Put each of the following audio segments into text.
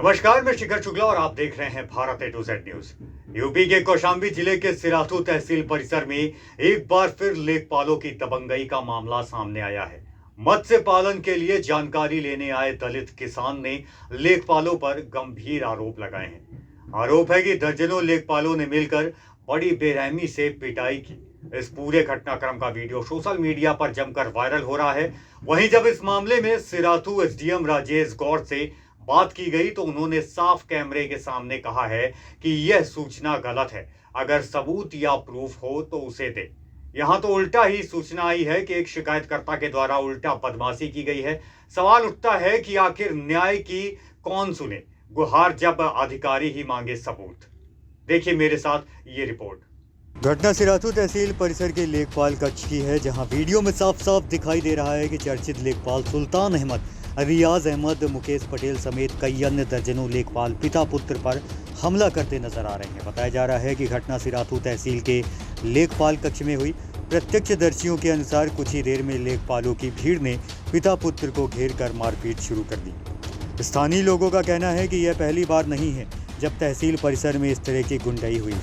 नमस्कार, मैं शिखर शुक्ला और आप देख रहे हैं Bharat A to Z news. UP के कौशाम्बी जिले के सिराथू तहसील परिसर में एक बार फिर लेखपालों की दबंगई का मामला सामने आया है। मत्स्य पालन के लिए जानकारी लेने आए दलित किसान ने लेखपालों पर गंभीर आरोप लगाए हैं। आरोप है कि दर्जनों लेखपालों ने मिलकर बड़ी बेरहमी से पिटाई की। इस पूरे घटनाक्रम का वीडियो सोशल मीडिया पर जमकर वायरल हो रहा है। वहीं जब इस मामले में सिराथू एसडीएम राजेश गौड़ से बात की गई तो उन्होंने साफ कैमरे के सामने कहा है कि यह सूचना गलत है, अगर सबूत या प्रूफ हो तो उसे दे। यहाँ तो उल्टा ही सूचना आई है कि एक शिकायतकर्ता के द्वारा उल्टा बदमाशी की गई है। सवाल उठता है कि आखिर न्याय की कौन सुने, गुहार जब अधिकारी ही मांगे सबूत। देखिए मेरे साथ ये रिपोर्ट। घटना सिराथू तहसील परिसर के लेखपाल कक्ष की है, जहां वीडियो में साफ साफ दिखाई दे रहा है कि चर्चित लेखपाल सुल्तान अहमद, रियाज अहमद, मुकेश पटेल समेत कई अन्य दर्जनों लेखपाल पिता पुत्र पर हमला करते नजर आ रहे हैं। बताया जा रहा है कि घटना सिराथू तहसील के लेखपाल कक्ष में हुई। प्रत्यक्षदर्शियों के अनुसार कुछ ही देर में लेखपालों की भीड़ ने पिता पुत्र को घेर कर मारपीट शुरू कर दी। स्थानीय लोगों का कहना है कि यह पहली बार नहीं है जब तहसील परिसर में इस तरह की गुंडाई हुई।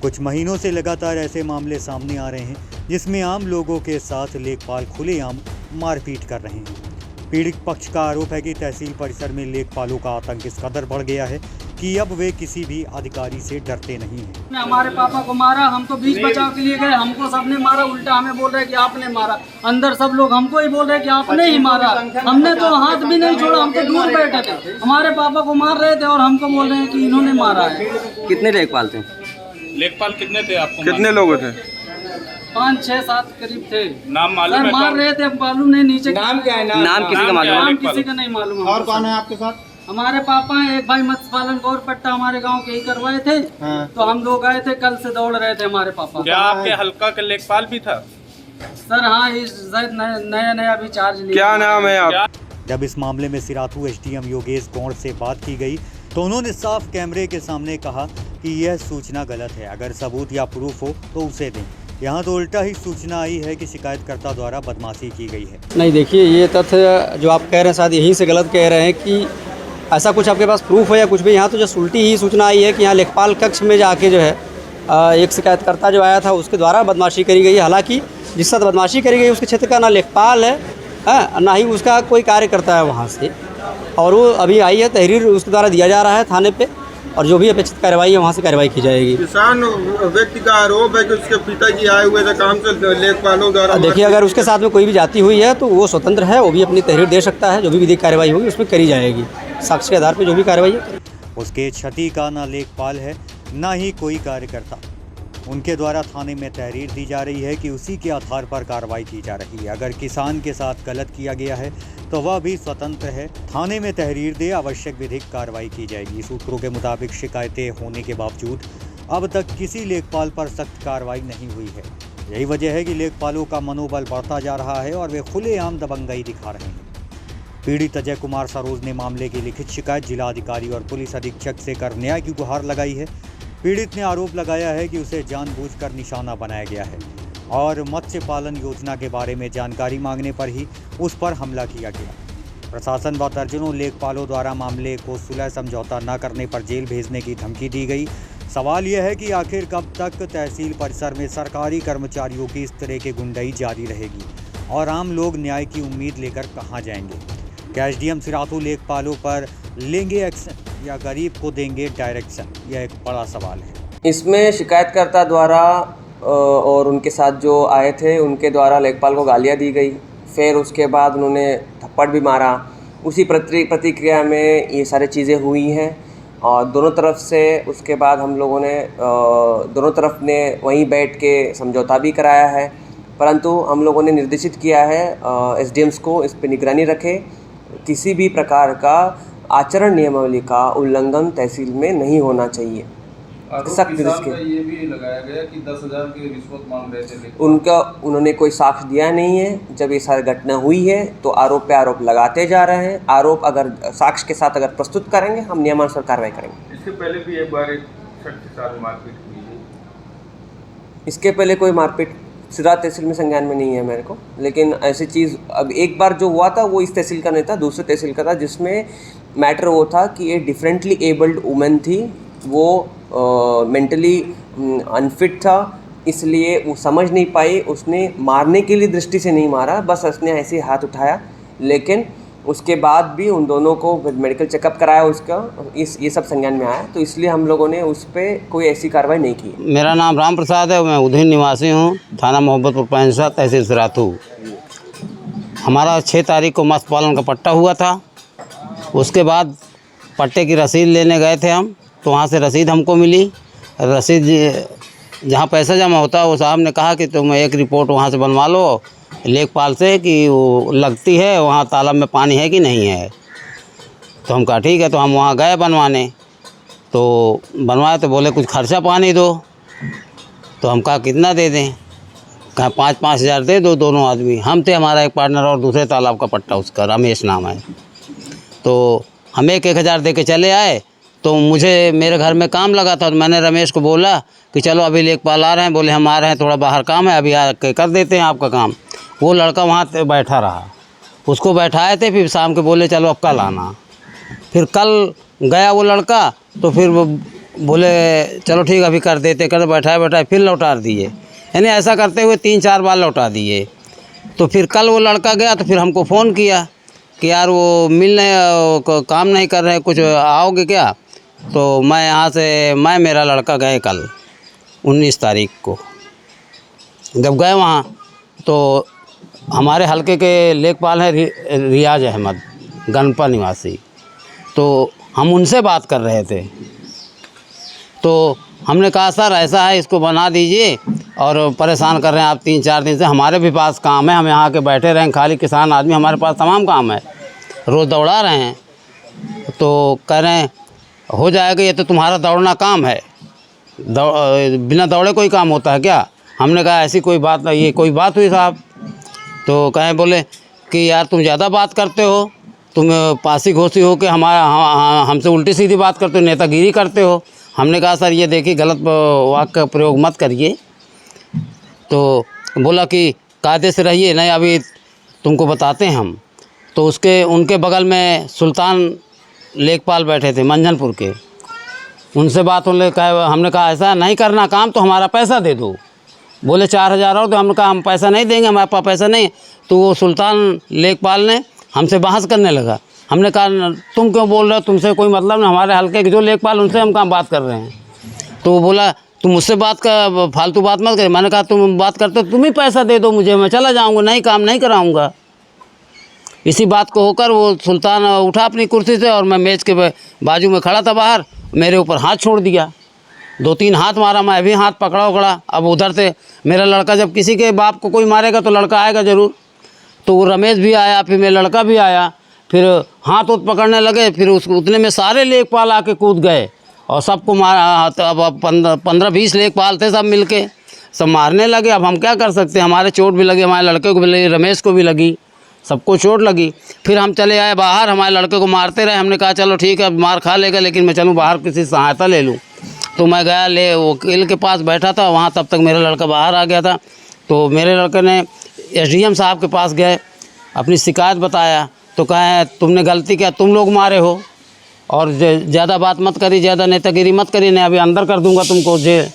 कुछ महीनों से लगातार ऐसे मामले सामने आ रहे हैं जिसमें आम लोगों के साथ लेखपाल खुलेआम मारपीट कर रहे हैं। पीड़ित पक्ष का आरोप है कि तहसील परिसर में लेखपालों का आतंक इस कदर बढ़ गया है कि अब वे किसी भी अधिकारी से डरते नहीं हैं। हमारे पापा को मारा, हम तो बीच बचाव के लिए गए, हमको सबने मारा, उल्टा हमें बोल रहे हैं कि आपने मारा। अंदर सब लोग हमको ही बोल रहे हैं कि आपने ही मारा। हमने तो हाथ भी नहीं छोड़ा, हम तो दूर बैठे थे। हमारे पापा को मार रहे थे और हमको बोल रहे हैं कि इन्होंने मारा है। कितने लेखपाल थे? लेखपाल कितने थे आपको? कितने लोग थे? 5, 6, 7 करीब थे। नाम मालूम है? मार रहे थे, अब मालूम नहीं नीचे नाम क्या है? नाम किसी का मालूम है? नाम किसी का नहीं मालूम। और कौन है आपके साथ? हमारे पापा हैं, एक भाई मत्स्य पालन गौर पट्टा हमारे गांव के ही करवाए थे। तो हम लोग आए थे, कल से दौड़ रहे थे हमारे पापा। क्या आपके हल्का का लेखपाल भी था? सर हाँ, शायद नया भी चार्ज लिया। क्या नाम है आप? जब इस मामले में सिराथू एसडीएम योगेश गौड़ से बात की गई तो उन्होंने साफ कैमरे के सामने कहा कि यह सूचना गलत है, अगर सबूत या प्रूफ हो तो उसे दें। यहाँ तो उल्टा ही सूचना आई है कि शिकायतकर्ता द्वारा बदमाशी की गई है। नहीं, देखिए, ये तथ्य जो आप कह रहे हैं शायद यहीं से गलत कह रहे हैं कि ऐसा कुछ आपके पास प्रूफ है या कुछ भी। यहाँ तो जस्ट उल्टी ही सूचना आई है कि यहाँ लेखपाल कक्ष में जाके जो है एक शिकायतकर्ता जो आया था उसके द्वारा बदमाशी करी गई है। हालांकि जिस साथ बदमाशी करी गई उसके क्षेत्र का ना लेखपाल है, ना ही उसका कोई कार्यकर्ता है वहाँ से। और वो अभी आई है, तहरीर उसके द्वारा दिया जा रहा है थाने पे, और जो भी अपेक्षित कार्रवाई है वहाँ से कार्रवाई की जाएगी। किसान व्यक्ति का आरोप है कि उसके पिताजी आए हुए थे काम से लेखपालों द्वारा। देखिए, अगर उसके साथ में कोई भी जाती हुई है तो वो स्वतंत्र है, वो भी अपनी तहरीर दे सकता है। जो भी विधिक कार्रवाई होगी उसमें करी जाएगी, साक्ष्य के आधार पर जो भी कार्रवाई है। उसके क्षति का ना लेखपाल है ना ही कोई कार्यकर्ता। उनके द्वारा थाने में तहरीर दी जा रही है कि उसी के आधार पर कार्रवाई की जा रही है। अगर किसान के साथ गलत किया गया है तो वह भी स्वतंत्र है, थाने में तहरीर दे, आवश्यक विधिक कार्रवाई की जाएगी। सूत्रों के मुताबिक शिकायतें होने के बावजूद अब तक किसी लेखपाल पर सख्त कार्रवाई नहीं हुई है। यही वजह है कि लेखपालों का मनोबल बढ़ता जा रहा है और वे खुलेआम दबंगई दिखा रहे हैं। पीड़ित अजय कुमार सरोज ने मामले की लिखित शिकायत जिलाधिकारी और पुलिस अधीक्षक से कर न्याय की गुहार लगाई है। पीड़ित ने आरोप लगाया है कि उसे जानबूझकर निशाना बनाया गया है और मत्स्य पालन योजना के बारे में जानकारी मांगने पर ही उस पर हमला किया गया। प्रशासन व दर्जनों लेखपालों द्वारा मामले को सुलह समझौता न करने पर जेल भेजने की धमकी दी गई। सवाल यह है कि आखिर कब तक तहसील परिसर में सरकारी कर्मचारियों की इस तरह की गुंडाई जारी रहेगी और आम लोग न्याय की उम्मीद लेकर कहां जाएंगे? क्या एसडीएम सिराथू लेखपालों पर लेंगे एक्शन या गरीब को देंगे डायरेक्शन? यह एक बड़ा सवाल है। इसमें शिकायतकर्ता द्वारा और उनके साथ जो आए थे उनके द्वारा लेखपाल को गालियां दी गई, फिर उसके बाद उन्होंने थप्पड़ भी मारा। उसी प्रतिक्रिया में ये सारी चीज़ें हुई हैं और दोनों तरफ से उसके बाद हम लोगों ने दोनों तरफ ने वहीं बैठ के समझौता भी कराया है। परंतु हम लोगों ने निर्देशित किया है एसडीएम्स को इस पर निगरानी रखे, किसी भी प्रकार का आचरण नियमावली का उल्लंघन तहसील में नहीं होना चाहिए। सख्त ये भी लगाया गया कि 10,000 की रिश्वत मांग रहे थे। उन्होंने कोई साक्ष्य दिया नहीं है। जब ये सारी घटना हुई है तो आरोप पे आरोप लगाते जा रहे हैं। आरोप अगर साक्ष्य के साथ अगर प्रस्तुत करेंगे हम नियमानुसार कार्रवाई करेंगे। इसके पहले भी एक बार एक शख्स के साथ मारपीट हुई है। इसके पहले कोई मारपीट सिराथ तहसील में संज्ञान में नहीं है मेरे को, लेकिन ऐसी चीज़ अब एक बार जो हुआ था वो इस तहसील का नहीं था, दूसरे तहसील का था, जिसमें मैटर वो था कि एक डिफरेंटली एबल्ड वुमेन थी, वो मेंटली अनफिट था, इसलिए वो समझ नहीं पाई। उसने मारने के लिए दृष्टि से नहीं मारा, बस उसने ऐसे ही हाथ उठाया। लेकिन उसके बाद भी उन दोनों को मेडिकल चेकअप कराया, उसका ये सब संज्ञान में आया, तो इसलिए हम लोगों ने उस पर कोई ऐसी कार्रवाई नहीं की। मेरा नाम राम प्रसाद है, मैं उधीन निवासी हूँ, थाना मोहब्बतपुर पैंसा, तहसील सिराथू। हमारा 6 तारीख को मत्स्य पालन का पट्टा हुआ था। उसके बाद पट्टे की रसीद लेने गए थे हम, तो वहाँ से रसीद हमको मिली। रसीद जहाँ पैसा जमा होता है वो साहब ने कहा कि तुम एक रिपोर्ट वहाँ से बनवा लो लेखपाल से कि वो लगती है वहाँ तालाब में पानी है कि नहीं है। तो हम कहा ठीक है, तो हम वहाँ गए बनवाने। तो बनवाए तो बोले कुछ खर्चा पानी दो। तो हम कहा कितना दे दें? कहा 5-5 हज़ार दे दो दोनों आदमी। हम थे, हमारा एक पार्टनर और दूसरे तालाब का पट्टा, उसका रमेश नाम है। तो हम 1-1 हज़ार दे के चले आए। तो मुझे मेरे घर में काम लगा था, तो मैंने रमेश को बोला कि चलो अभी लेखपाल आ रहे हैं। बोले हम आ रहे हैं, थोड़ा बाहर काम है, अभी आके कर देते हैं आपका काम। वो लड़का वहाँ बैठा रहा, उसको बैठाए थे। फिर शाम के बोले चलो अब कल आना। फिर कल गया वो लड़का, तो फिर वो बोले चलो ठीक अभी कर देते, कर बैठाए फिर लौटा दिए। यानी ऐसा करते हुए 3-4 बार लौटा दिए। तो फिर कल वो लड़का गया, तो फिर हमको फ़ोन किया कि यार वो काम नहीं कर रहे, कुछ आओगे क्या? तो मैं यहाँ से मेरा लड़का गए कल 19 तारीख को। जब गए वहाँ तो हमारे हलके के लेखपाल हैं रियाज अहमद, गनपा निवासी। तो हम उनसे बात कर रहे थे। तो हमने कहा सर ऐसा है, इसको बना दीजिए और परेशान कर रहे हैं आप 3-4 दिन से। हमारे भी पास काम है, हम यहाँ के बैठे रहें, खाली किसान आदमी, हमारे पास तमाम काम है, रोज़ दौड़ा रहे हैं। तो कह रहे हैं हो जाएगा, ये तो तुम्हारा दौड़ना काम है, बिना दौड़े कोई काम होता है क्या? हमने कहा ऐसी कोई बात नहीं, ये कोई बात हुई साहब? तो कहें बोले कि यार तुम ज़्यादा बात करते हो, तुम पासी घोसी हो कि हमसे उल्टी सीधी बात करते हो, नेतागिरी करते हो। हमने कहा सर ये देखिए गलत वाक्य का प्रयोग मत करिए। तो बोला कि कायदे से रहिए, नहीं अभी तुमको बताते हैं हम। तो उनके बगल में सुल्तान लेखपाल बैठे थे मंझनपुर के, उनसे बात होने कहा। हमने कहा ऐसा नहीं करना काम, तो हमारा पैसा दे दो। बोले 4 हज़ार और। तो हमने कहा हम पैसा नहीं देंगे, हमारे पास पैसा नहीं। तो वो सुल्तान लेखपाल ने हमसे बहस करने लगा। हमने कहा तुम क्यों बोल रहे हो, तुमसे कोई मतलब नहीं, हमारे हल्के के जो लेखपाल उनसे हम कहाँ बात कर रहे हैं। तो वो बोला तुम मुझसे बात का फालतू बात मत करें। मैंने कहा तुम बात करते हो, तुम ही पैसा दे दो मुझे, मैं चला जाऊँगा, नहीं काम नहीं कराऊँगा। इसी बात को होकर वो सुल्तान उठा अपनी कुर्सी से, और मैं मेज़ के बाजू में खड़ा था बाहर, मेरे ऊपर हाथ छोड़ दिया। 2-3 हाथ मारा, मैं भी हाथ पकड़ा। अब उधर से मेरा लड़का, जब किसी के बाप को कोई मारेगा तो लड़का आएगा ज़रूर। तो वो रमेश भी आया, फिर मेरा लड़का भी आया, फिर हाथ पकड़ने लगे। फिर उतने में सारे लेखपाल आके कूद गए और सबको मारा। अब 15-20 लेखपाल थे, सब मिलके सब मारने लगे। अब हम क्या कर सकते हैं, हमारे चोट भी लगी, हमारे लड़के को भी लगी, रमेश को भी लगी, सबको चोट लगी। फिर हम चले आए बाहर, हमारे लड़के को मारते रहे। हमने कहा चलो ठीक है मार खा लेगा, लेकिन मैं चलूँ बाहर किसी सहायता ले लूँ। तो मैं गया, वकील के पास बैठा था वहाँ, तब तक मेरा लड़का बाहर आ गया था। तो मेरे लड़के ने SDM साहब के पास गए, अपनी शिकायत बताया। तो कहे तुमने गलती किया, तुम लोग मारे हो, और ज़्यादा बात मत करी, ज़्यादा नेतागिरी मत करी, नहीं अभी अंदर कर दूँगा तुमको जेल।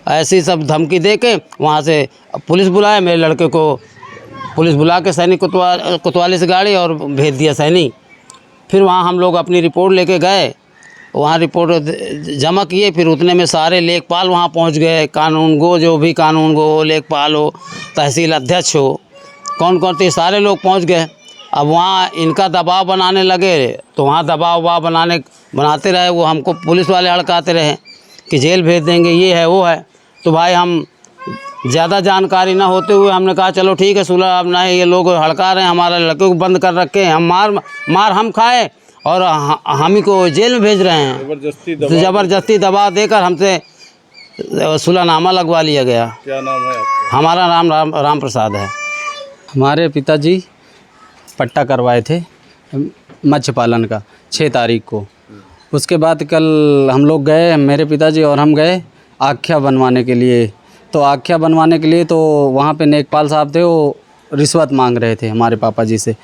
ऐसी सब धमकी दे के वहाँ से पुलिस बुलाया। मेरे लड़के को पुलिस बुला के सैनिक कोतवाली से गाड़ी और भेज दिया सैनिक। फिर वहाँ हम लोग अपनी रिपोर्ट लेके गए, वहाँ रिपोर्ट जमा किए। फिर उतने में सारे लेखपाल वहाँ पहुँच गए, कानूनगो, जो भी कानूनगो हो, लेखपाल हो, तहसील अध्यक्ष हो, कौन थे, सारे लोग पहुँच गए। अब वहाँ इनका दबाव बनाने लगे, तो वहाँ दबाव बनाते रहे। वो हमको पुलिस वाले हड़काते रहे कि जेल भेज देंगे, ये है वो है। तो भाई हम ज़्यादा जानकारी ना होते हुए हमने कहा चलो ठीक है सुलह, अब ना ये लोग हड़का रहे हैं, हमारे लड़के को बंद कर रखे हैं, हम मार हम खाए और हम ही को जेल में भेज रहे हैं। ज़बरदस्ती दबाव देकर हमसे सुलहनामा लगवा लिया गया। क्या नाम है आपका? हमारा नाम राम प्रसाद है। हमारे पिताजी पट्टा करवाए थे मत्स्य पालन का 6 तारीख को। उसके बाद कल हम लोग गए, मेरे पिताजी और हम गए आख्या बनवाने के लिए। तो आख्या बनवाने के लिए तो वहाँ पे लेखपाल साहब थे, वो रिश्वत मांग रहे थे हमारे पापा जी से।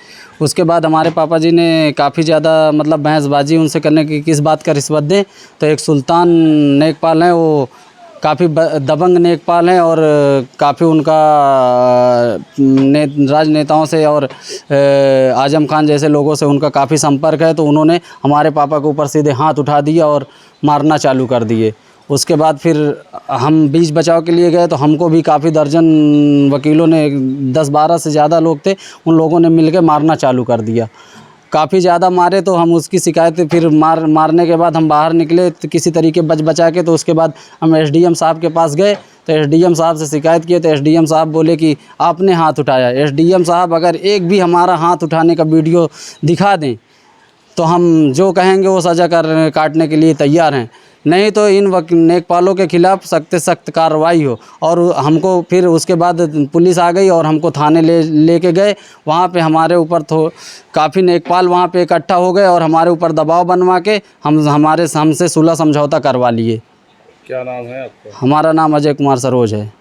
उसके बाद हमारे पापा जी ने काफ़ी ज़्यादा मतलब बहसबाजी उनसे करने की, किस बात का रिश्वत दें। तो एक सुल्तान नेकपाल हैं, वो काफ़ी दबंग नेकपाल हैं और काफ़ी उनका राजनेताओं से और आजम खान जैसे लोगों से उनका काफ़ी संपर्क है। तो उन्होंने हमारे पापा के ऊपर सीधे हाथ उठा दिया और मारना चालू कर दिए। उसके बाद फिर हम बीच बचाव के लिए गए तो हमको भी काफ़ी दर्जन वकीलों ने 10-12 से ज़्यादा लोग थे, उन लोगों ने मिलकर मारना चालू कर दिया। काफ़ी ज़्यादा मारे तो हम उसकी शिकायत फिर मारने के बाद हम बाहर निकले तो किसी तरीके बचा के। तो उसके बाद हम एसडीएम साहब के पास गए तो एसडीएम साहब से शिकायत किए तो एसडीएम साहब बोले कि आपने हाथ उठाया। एसडीएम साहब अगर एक भी हमारा हाथ उठाने का वीडियो दिखा दें तो हम जो कहेंगे वो सज़ा काटने के लिए तैयार हैं, नहीं तो इन नेकपालों के खिलाफ़ सख्त से सख्त कार्रवाई हो। और हमको फिर उसके बाद पुलिस आ गई और हमको थाने लेके गए। वहाँ पे हमारे ऊपर तो काफ़ी नेकपाल वहाँ पे इकट्ठा हो गए और हमारे ऊपर दबाव बनवा के हमसे सुलह समझौता करवा लिए। क्या नाम है आपका? हमारा नाम अजय कुमार सरोज है।